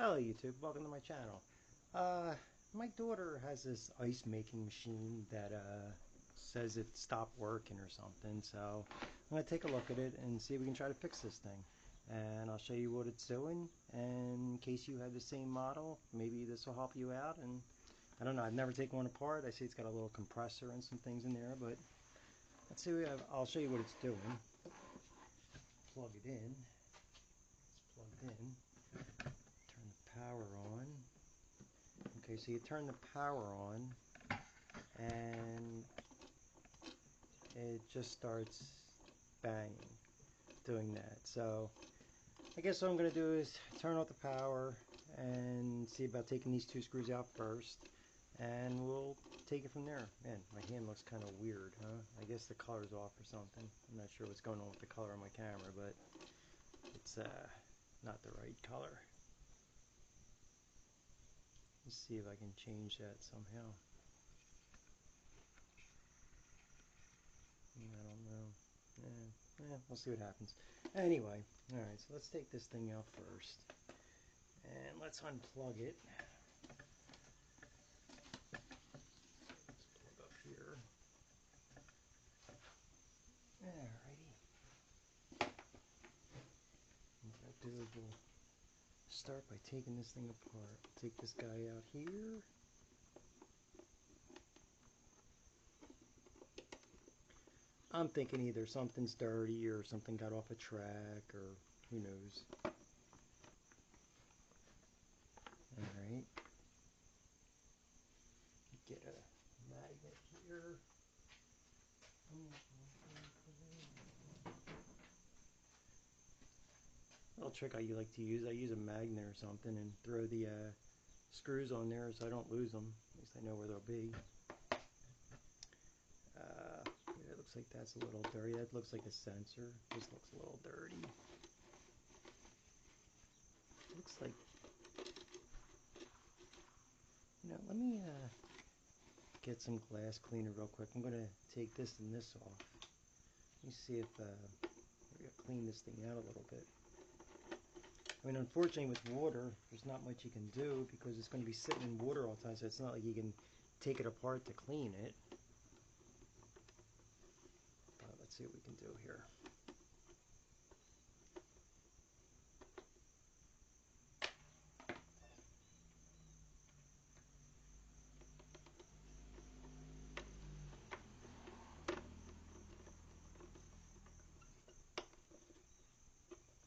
Hello YouTube, welcome to my channel. My daughter has this ice making machine that says it stopped working or something, so I'm going to take a look at it and see if we can try to fix this thing. And I'll show you what it's doing, and in case you have the same model, maybe this will help you out. And I don't know, I've never taken one apart. I see it's got a little compressor and some things in there, but let's see. I'll show you what it's doing. Plug it in. It's plugged in. Turn the power on. Okay, so you turn the power on and it just starts banging, doing that. So I guess what I'm going to do is turn off the power and see about taking these two screws out first, and we'll take it from there. Man, my hand looks kind of weird, huh? I guess the color's off or something. I'm not sure what's going on with the color on my camera, but it's not the right color. Let's see if I can change that somehow. I don't know. We'll see what happens. Anyway, alright, so let's take this thing out first. And let's unplug it. Let's plug up here. Alrighty. What we'll do is we'll start by taking this thing apart. Take this guy out here. I'm thinking either something's dirty or something got off a track, or who knows. Alright. Get a magnet here. Little trick I like to use, I use a magnet or something and throw the screws on there so I don't lose them. At least I know where they'll be. Yeah, it looks like that's a little dirty. That looks like a sensor. This looks a little dirty. Looks like, let me get some glass cleaner real quick. I'm going to take this and this off. Let me see if maybe I'll clean this thing out a little bit. I mean, unfortunately with water, there's not much you can do because it's going to be sitting in water all the time, so it's not like you can take it apart to clean it. But let's see what we can do here.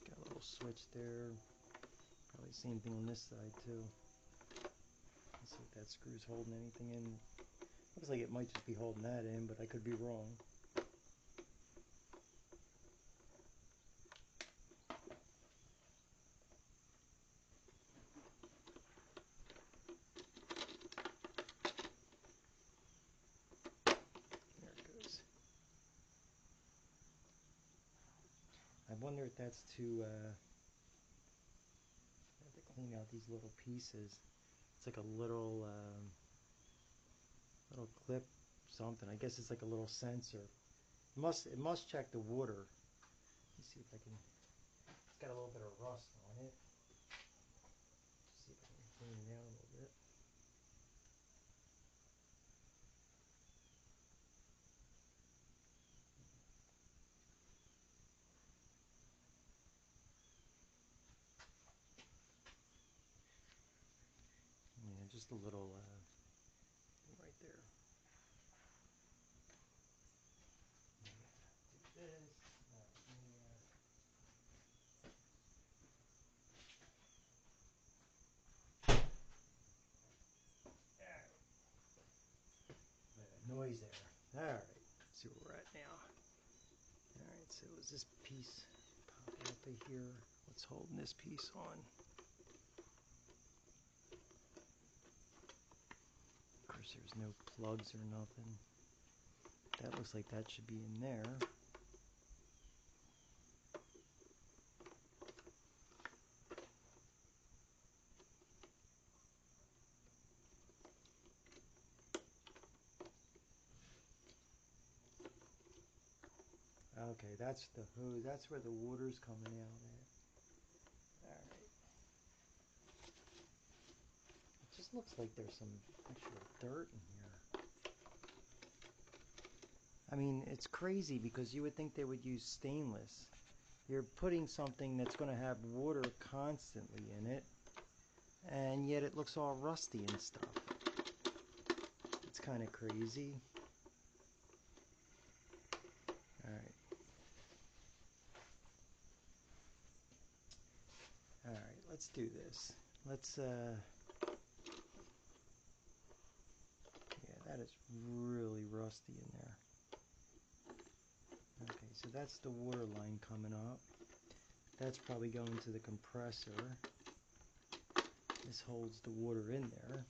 Got a little switch there. Probably same thing on this side too. Let's see if that screw's holding anything in. Looks like it might just be holding that in, but I could be wrong. There it goes. I wonder if that's to I have to clean out these little pieces. It's like a little little clip something. I guess it's like a little sensor. It must check the water. Let's see if I can. It's got a little bit of rust on it. Let's see if I can clean it out a little bit. Yeah, just a little right there. Do this. Alright. Noise there. Alright. Let's see where we're at now. Alright, so is this piece popping up of here? What's holding this piece on? Of course, there's no plugs or nothing. That looks like that should be in there. Okay, that's the hose. That's where the water's coming out at. Alright. looks like there's some actual dirt in here. I mean, it's crazy because you would think they would use stainless. You're putting something that's going to have water constantly in it, and yet it looks all rusty and stuff. It's kind of crazy. Alright. Alright, let's do this. Let's, yeah, that is really rusty in there. Okay, so that's the water line coming up. That's probably going to the compressor. This holds the water in there.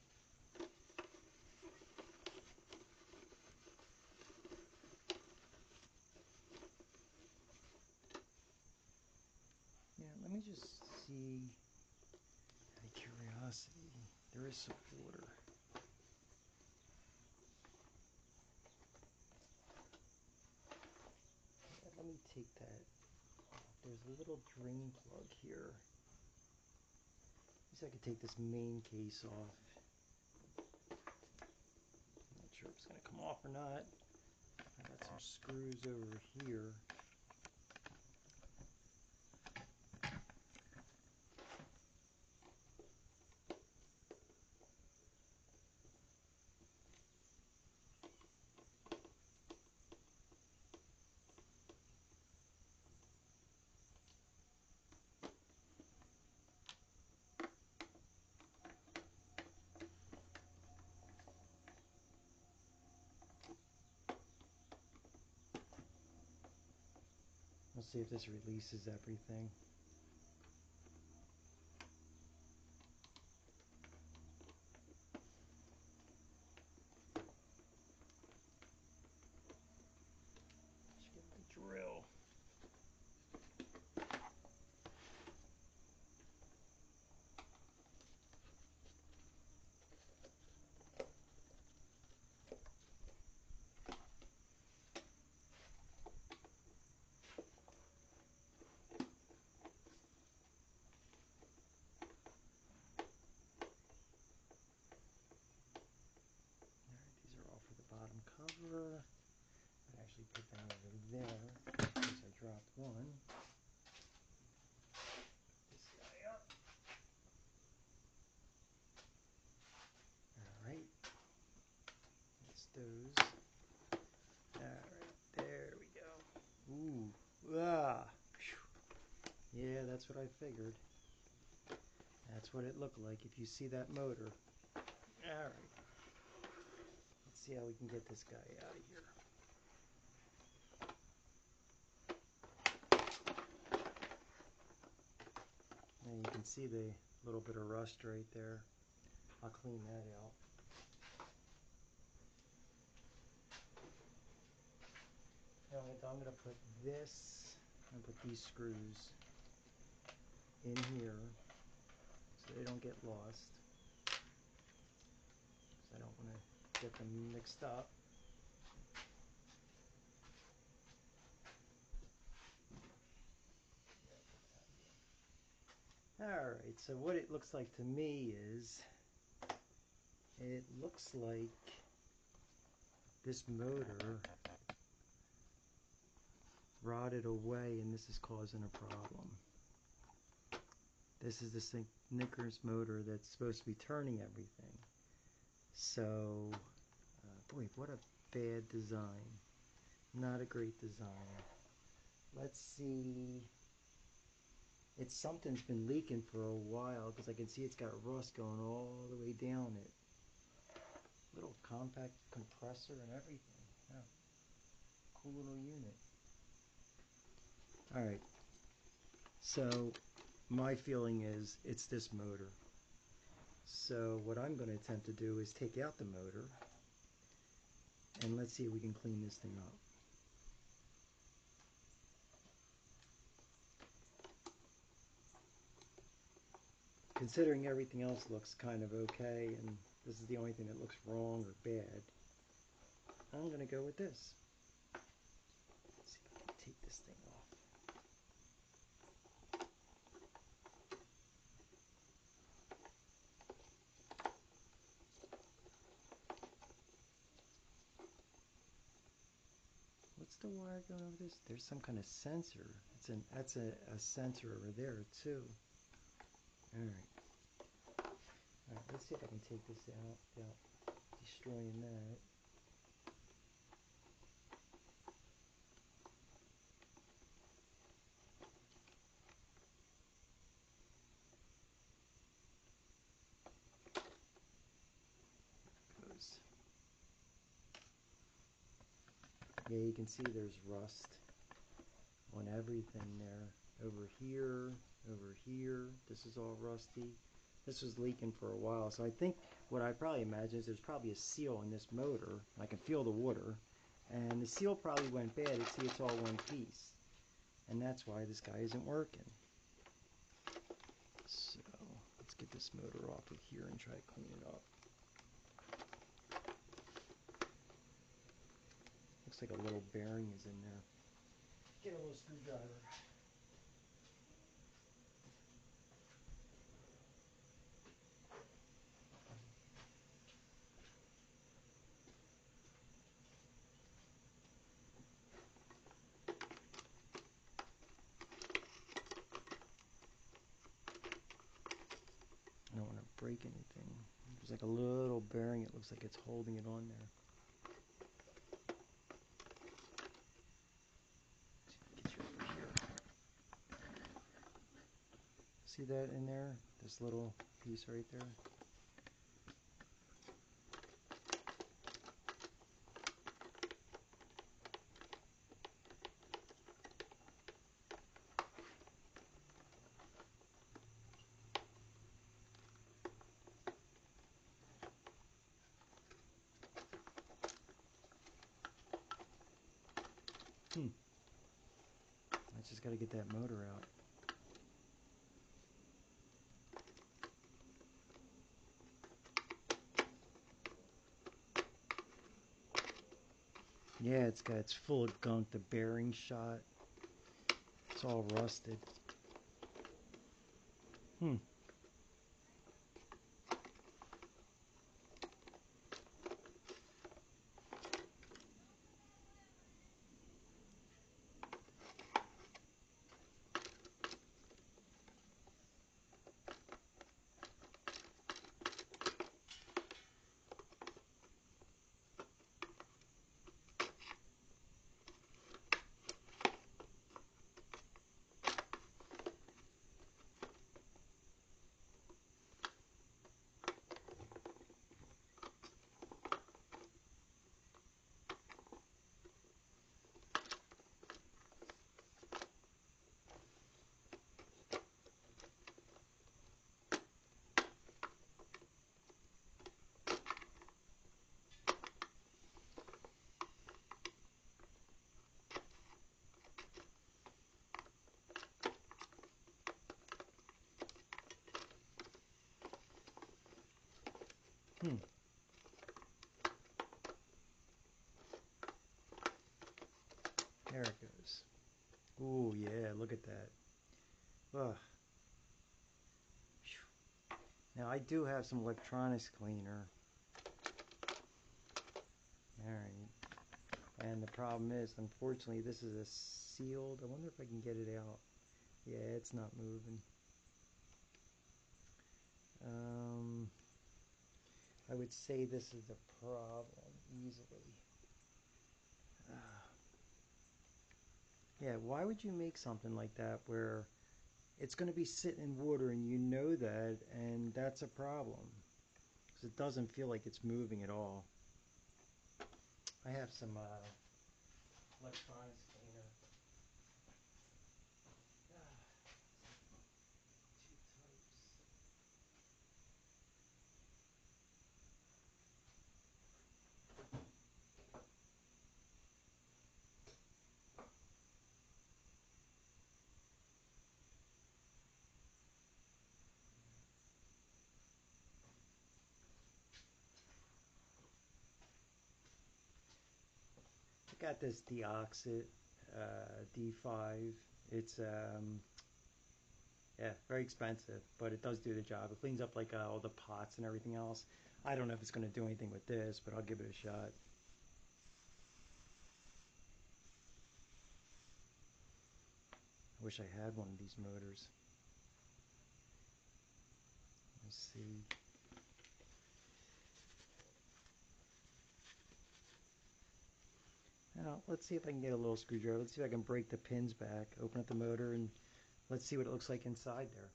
Yeah, let me just see, out of curiosity, there is some water. Yeah, let me take that off. There's a little drain plug here. At least I could take this main case off. I'm not sure if it's going to come off or not. I got some screws over here. We'll see if this releases everything. Let's get the drill. Bottom cover. I actually put them over there because I dropped one. This guy up. Alright. That's those. Alright, there we go. Ooh. Ah. Yeah, that's what I figured. That's what it looked like if you see that motor. Alright. Let's see how we can get this guy out of here. Now you can see the little bit of rust right there. I'll clean that out. Now I'm going to put this, I'm going to put these screws in here so they don't get lost. I don't want to get them mixed up. Alright, so what it looks like to me is, it looks like this motor rotted away and this is causing a problem. This is the Snickers motor that's supposed to be turning everything. So, boy, what a bad design. Not a great design. Let's see. Something's been leaking for a while because I can see it's got rust going all the way down it. Little compact compressor and everything. Yeah. Cool little unit. Alright. So, my feeling is it's this motor. So what I'm going to attempt to do is take out the motor and let's see if we can clean this thing up. Considering everything else looks kind of okay and this is the only thing that looks wrong or bad, I'm going to go with this. Let's see if I can take this thing off. the wire going over this? There's some kind of sensor. That's a sensor over there too. All right. All right. Let's see if I can take this out without destroying that. Goes. Yeah, you can see there's rust on everything there. Over here, this is all rusty. This was leaking for a while, so I think what I probably imagine is there's probably a seal in this motor. I can feel the water, and the seal probably went bad. You see, it's all one piece, and that's why this guy isn't working. So let's get this motor off of here and try to clean it up. Looks like a little bearing is in there. Get a little screwdriver. I don't want to break anything. There's like a little bearing. It looks like it's holding it on there. Get you over here. See that in there? This little piece right there? I just got to get that motor out. Yeah, it's full of gunk. The bearing shot. It's all rusted. There it goes. Ooh, yeah, look at that. Ugh. Now I do have some electronics cleaner. Alright. And the problem is, unfortunately, this is a sealed. I wonder if I can get it out. Yeah, it's not moving. I would say this is a problem easily. Yeah, why would you make something like that where it's going to be sitting in water and you know that, and that's a problem? Because it doesn't feel like it's moving at all. I have some electronics cleaner. Two types. I got this Deoxit D5. It's yeah, very expensive, but it does do the job. It cleans up like all the pots and everything else. I don't know if it's going to do anything with this, but I'll give it a shot. Wish I had one of these motors. Let's see. Now, let's see if I can get a little screwdriver. Let's see if I can break the pins back, open up the motor, and let's see what it looks like inside there.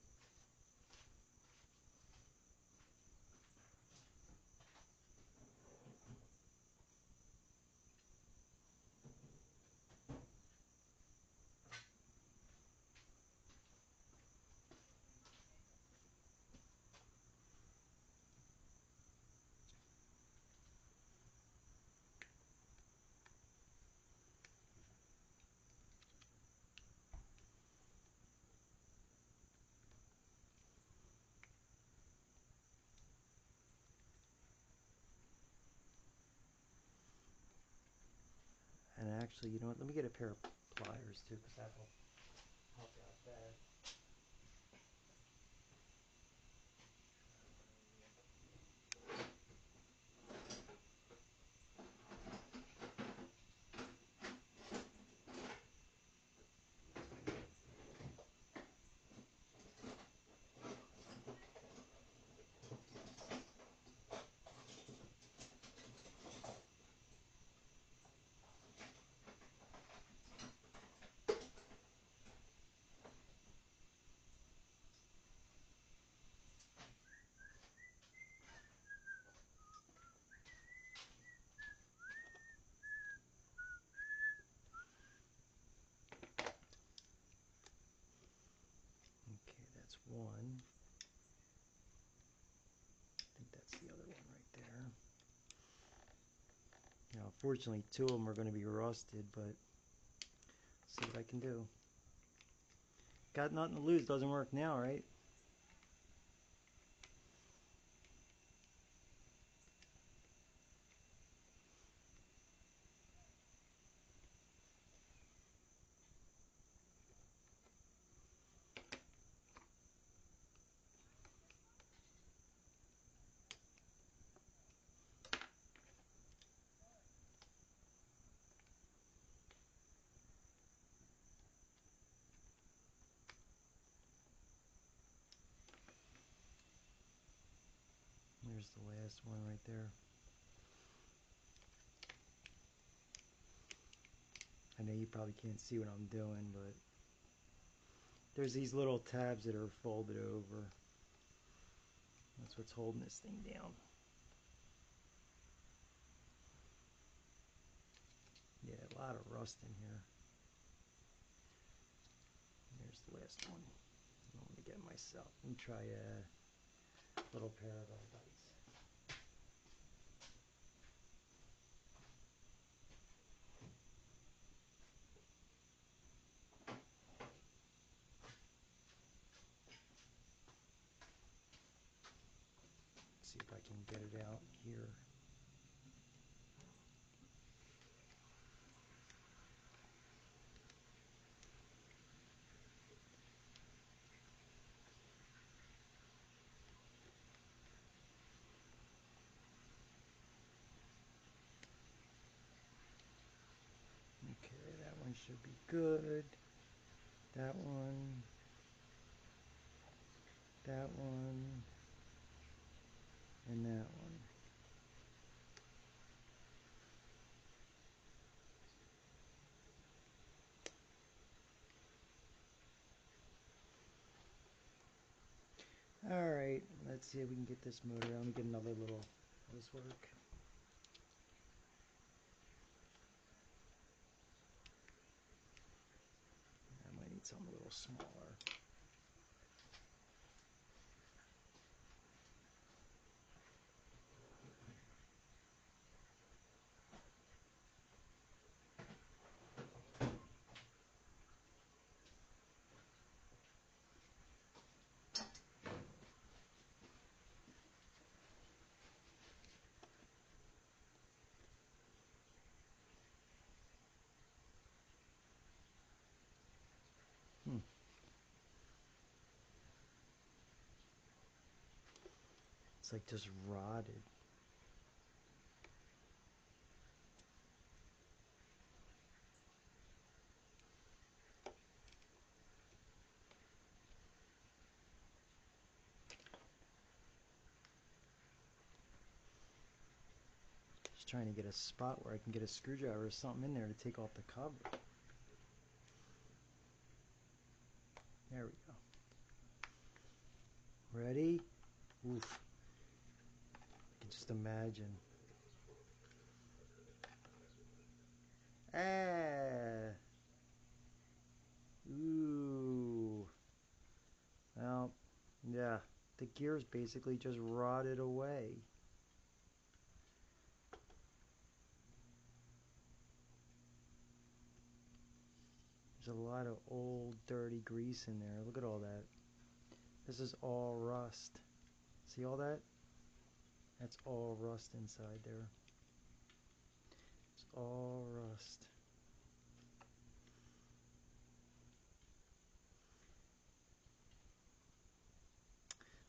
And actually, you know what? Let me get a pair of pliers too, because that will help out bad. Okay, that's one. I think that's the other one right there. Now, fortunately, two of them are going to be rusted, but see what I can do. Got nothing to lose. Doesn't work now, right? There's the last one right there. I know you probably can't see what I'm doing, but there's these little tabs that are folded over. That's what's holding this thing down. Yeah, a lot of rust in here. There's the last one. Let me get it myself. Let me try a little pair of lights. See if I can get it out here. Okay, that one should be good. That one. That one. And that one. Alright, let's see if we can get this motor. Let me get another little hose work. I might need something a little smaller. It's like just rotted. trying to get a spot where I can get a screwdriver or something in there to take off the cover. There we go. Ready? Oof. I can just imagine. Ah. Ooh. Well, yeah. The gears basically just rotted away. There's a lot of old, dirty grease in there. Look at all that. This is all rust. See all that? That's all rust inside there. It's all rust.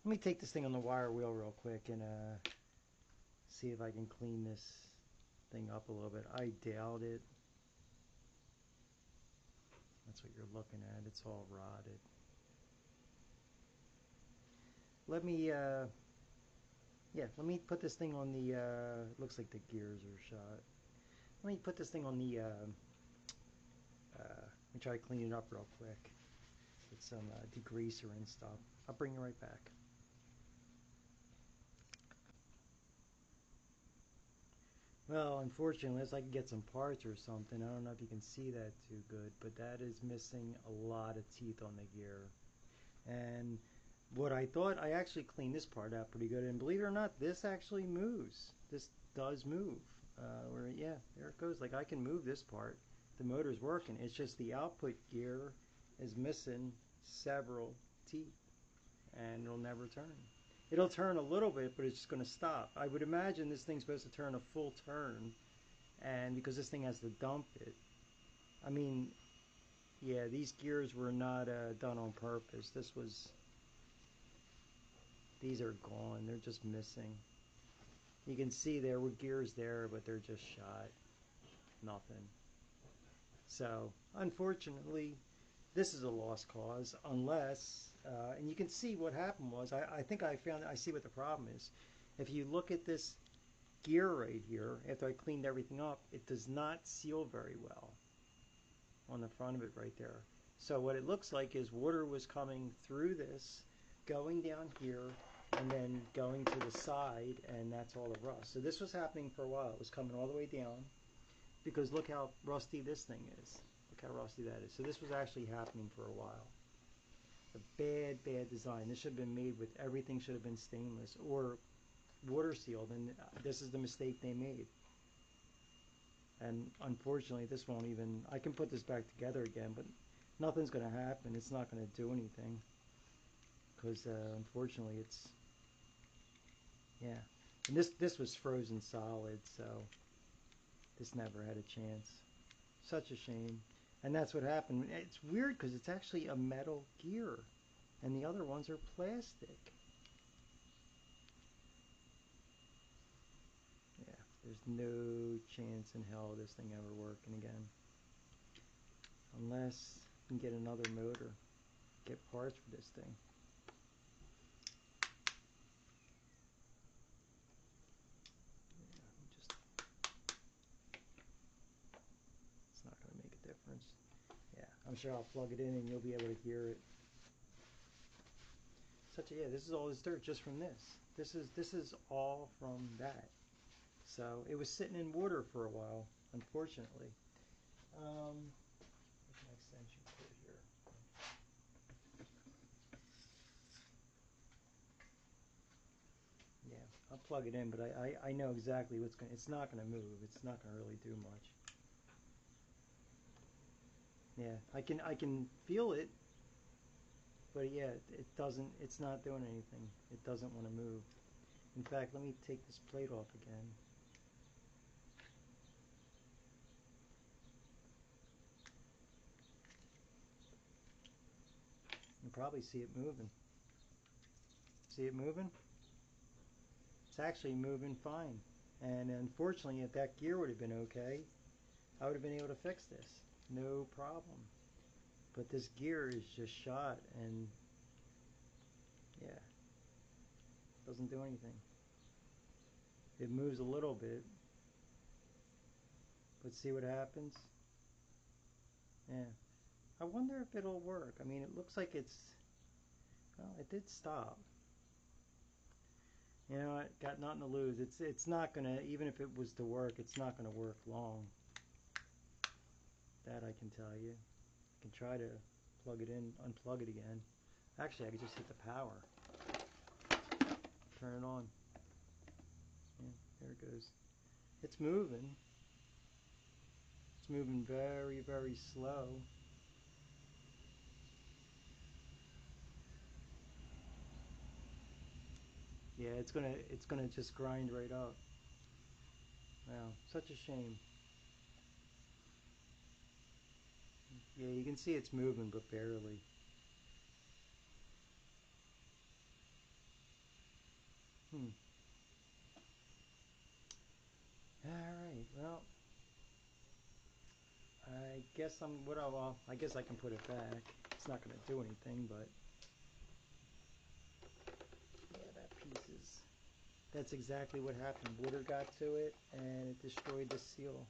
Let me take this thing on the wire wheel real quick and see if I can clean this thing up a little bit. I doubt it. That's what you're looking at. It's all rotted. Let me let me put this thing on the looks like the gears are shot. Let me put this thing on the let me try to clean it up real quick with some degreaser and stuff. I'll bring you right back. Well, unfortunately, unless I can get some parts or something, I don't know if you can see that too good, but that is missing a lot of teeth on the gear. And what I thought, I actually cleaned this part out pretty good, and believe it or not, this actually moves. This does move. Yeah, there it goes. Like, I can move this part. The motor's working. It's just the output gear is missing several teeth, and it'll never turn. It'll turn a little bit, but it's just going to stop. I would imagine this thing's supposed to turn a full turn, and because this thing has to dump it, I mean, yeah, these gears were not done on purpose. These are gone. They're just missing. You can see there were gears there, but they're just shot. Nothing. So, unfortunately, this is a lost cause, unless, and you can see what happened was, I think I see what the problem is. If you look at this gear right here, after I cleaned everything up, it does not seal very well on the front of it right there. So what it looks like is water was coming through this, going down here, and then going to the side, and that's all the rust. So this was happening for a while. It was coming all the way down, because look how rusty this thing is. Look how rusty that is. So this was actually happening for a while. A bad, bad design. This should have been made with, everything should have been stainless or water sealed, and this is the mistake they made. And unfortunately, this won't even, I can put this back together again, but nothing's going to happen. It's not going to do anything, because unfortunately it's, yeah. And this was frozen solid, so this never had a chance. Such a shame. And that's what happened. It's weird because it's actually a metal gear, and the other ones are plastic. Yeah, there's no chance in hell of this thing ever working again. Unless you can get another motor, get parts for this thing. Yeah, just, it's not going to make a difference. Yeah, I'm sure I'll plug it in and you'll be able to hear it. Yeah, this is all this dirt just from this. This is all from that. So it was sitting in water for a while, unfortunately. What's an extension cord here? Yeah, I'll plug it in, but I know exactly what's going. It's not going to move. It's not going to really do much. Yeah, I can feel it, but yeah, it doesn't. It's not doing anything. It doesn't want to move. In fact, let me take this plate off again. You can probably see it moving. See it moving? It's actually moving fine. And unfortunately, if that gear would have been okay, I would have been able to fix this. No problem. But this gear is just shot, and yeah, doesn't do anything. It moves a little bit, Let's see what happens. Yeah. I wonder if it'll work. I mean, it looks like well, it did stop. You know, I got nothing to lose. It's not gonna, even if it was to work, it's not gonna work long. That I can tell you. I can try to plug it in, unplug it again. Actually, I could just hit the power. Turn it on. Yeah, there it goes. It's moving. It's moving very, very slow. Yeah, it's gonna just grind right up. Wow, such a shame. Yeah, you can see it's moving, but barely. All right. Well, I guess well, I guess I can put it back. It's not gonna do anything, but yeah, that piece is. That's exactly what happened. Water got to it, and it destroyed the seal.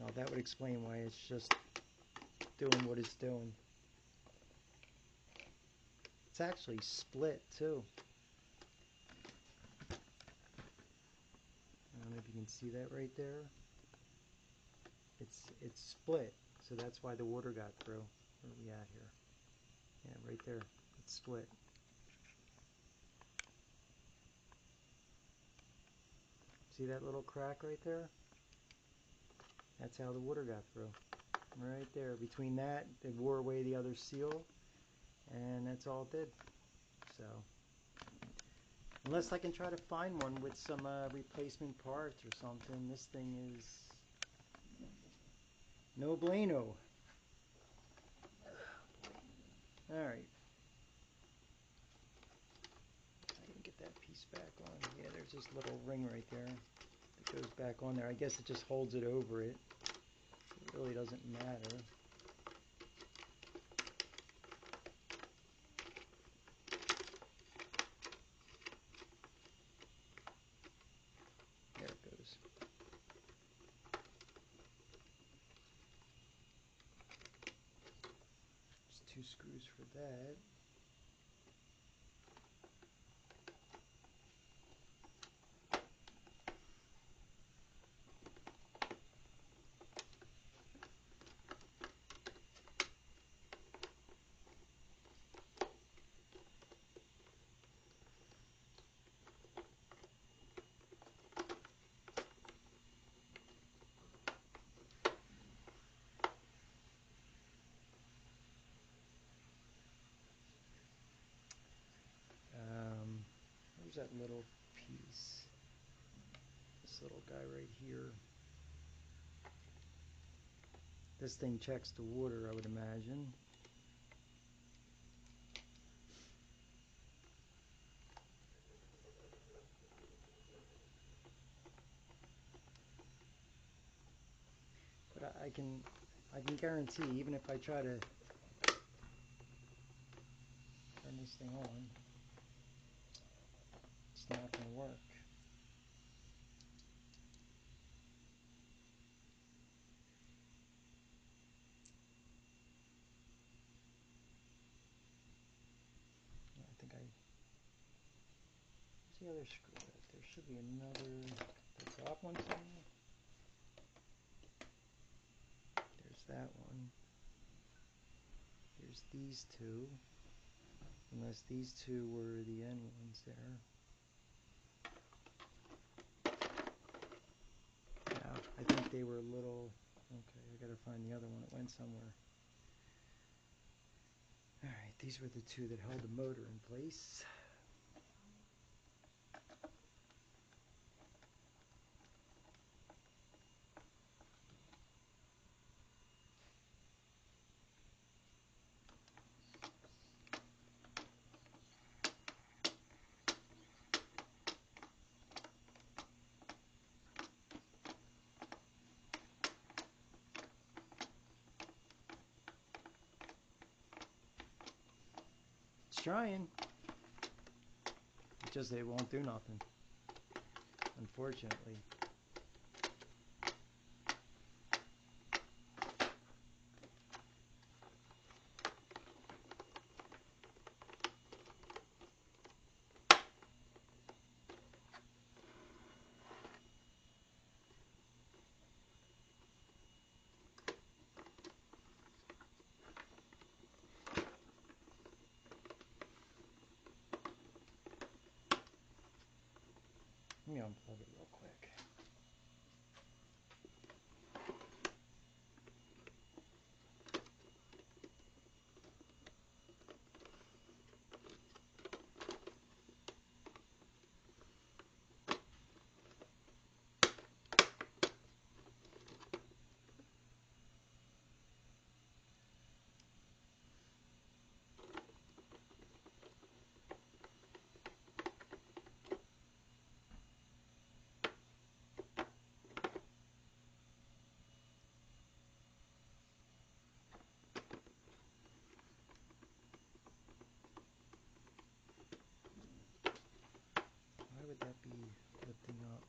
Now that would explain why it's just doing what it's doing. It's actually split too. I don't know if you can see that right there. It's split, so that's why the water got through. Where are we at here? Yeah, right there. It's split. See that little crack right there? That's how the water got through. Right there. Between that, it wore away the other seal, and that's all it did. So, unless I can try to find one with some replacement parts or something, this thing is no bueno. Alright. I can get that piece back on. Yeah, there's this little ring right there that goes back on there. I guess it just holds it over it. It really doesn't matter. There it goes. Just 2 screws for that. Where's that little piece? This little guy right here. This thing checks the water, I would imagine. But I can guarantee, even if I try to turn this thing on, it's not going to work. I think where's the other screw at? There should be another. Did I drop one somewhere? There's that one. There's these two. Unless these two were the end ones there. Yeah, I think they were a little. Okay, I gotta find the other one. It went somewhere. Alright, these were the two that held the motor in place. trying. It's just they won't do nothing, unfortunately. Let me unplug it real quick. Why would that be lifting up?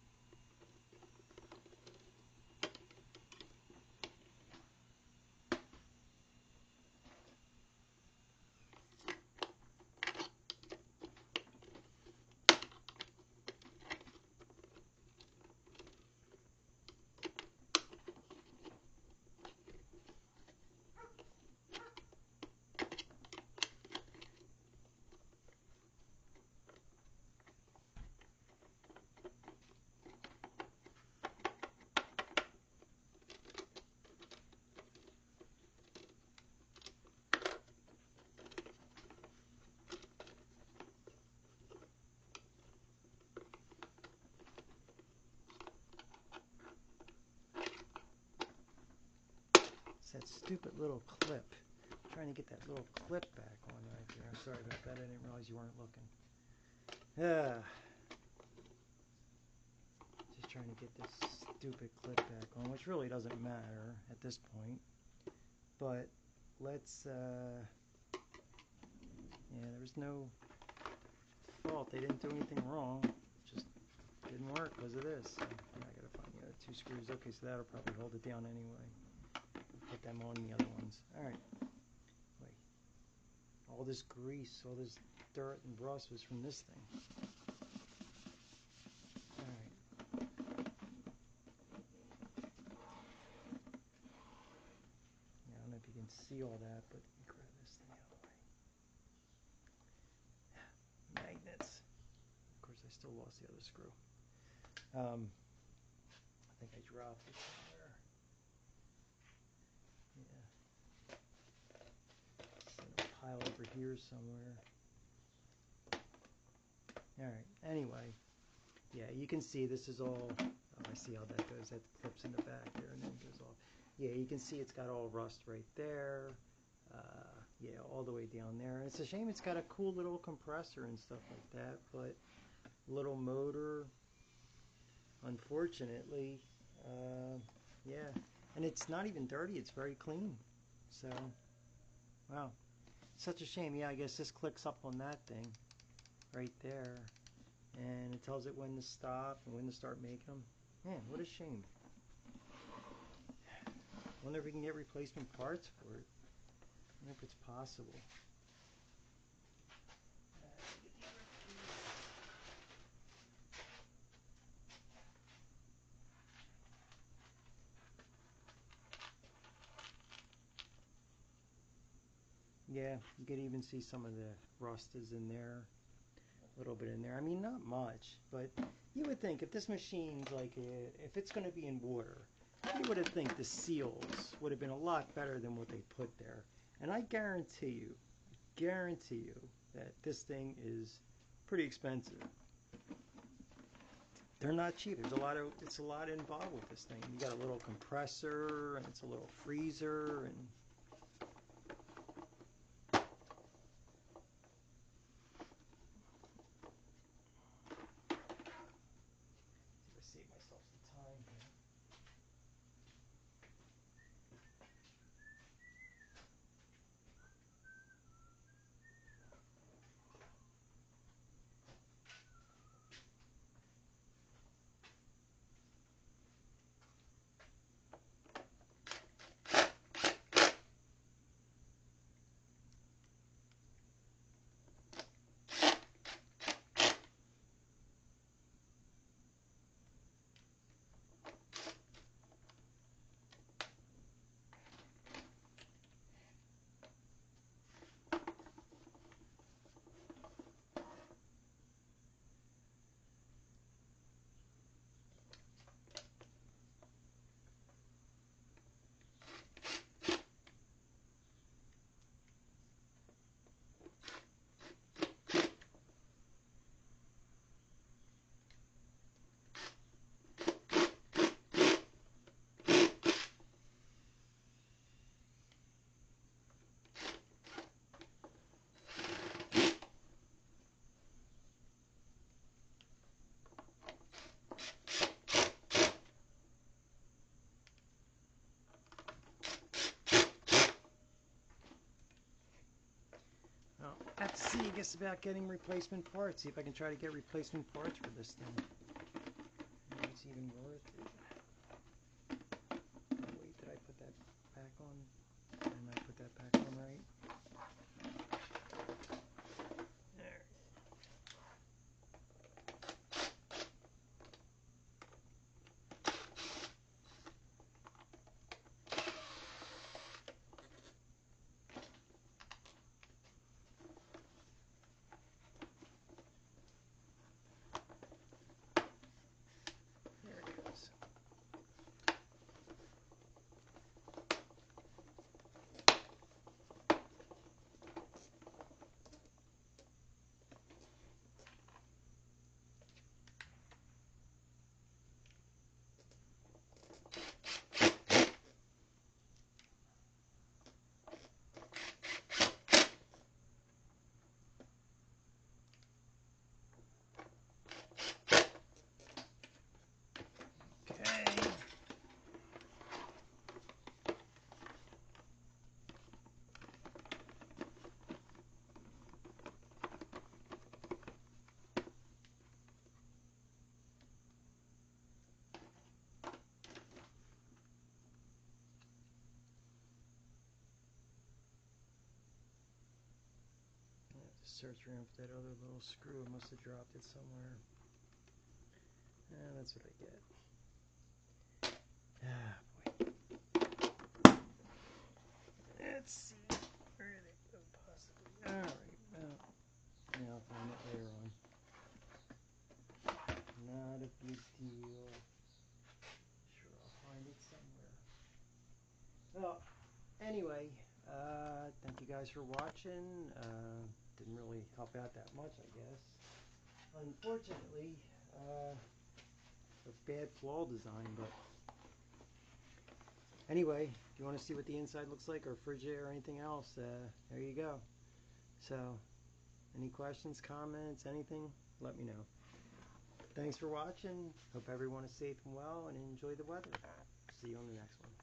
It's that stupid little clip. I'm trying to get that little clip back on right there. I'm sorry about that. I didn't realize you weren't looking. Just trying to get this stupid clip back on, which really doesn't matter at this point. But let's, yeah, there was no fault. They didn't do anything wrong. It just didn't work because of this. So I gotta find the other two screws. Okay, so that'll probably hold it down anyway. Put them on the other ones. Alright. Wait. All this grease, all this dirt and rust was from this thing. Alright. Yeah, I don't know if you can see all that, but let me grab this thing out of the way. Magnets. Of course, I still lost the other screw. I think I dropped it somewhere. Yeah. It's in a pile over here somewhere. Alright, anyway. Yeah, you can see this is all, oh, I see how that goes. That clips in the back there and then goes off. Yeah, you can see it's got all rust right there. Yeah, all the way down there. It's a shame it's got a cool little compressor and stuff like that, but little motor, unfortunately, yeah. And it's not even dirty, it's very clean. So, wow. Such a shame. Yeah, I guess this clicks up on that thing right there. And it tells it when to stop and when to start making them. Man, what a shame. Wonder if we can get replacement parts for it. Wonder if it's possible. Yeah, you could even see some of the rust is in there. A little bit in there. I mean, not much, but you would think if this machine's like, if it's going to be in water, you would have think the seals would have been a lot better than what they put there. And I guarantee you that this thing is pretty expensive. They're not cheap. It's a lot involved with this thing. You got a little compressor, and it's a little freezer, and save myself some time here. see, I guess about getting replacement parts. See if I can try to get replacement parts for this thing. Maybe it's even worth it. Oh, wait, did I put that back on? Didn't I put that back on right? There. There it goes. Okay. Search around for that other little screw. I must have dropped it somewhere. That's what I get. Ah, boy. Let's see. Where did it go, possibly? Alright, well, yeah, I'll find it later on. Not a big deal. Sure, I'll find it somewhere. Well, anyway, thank you guys for watching. Didn't really help out that much, I guess. Unfortunately, a bad floor design, but anyway, if you want to see what the inside looks like, or Frigidaire or anything else, there you go. So, any questions, comments, anything, let me know. Thanks for watching. Hope everyone is safe and well and enjoy the weather. See you on the next one.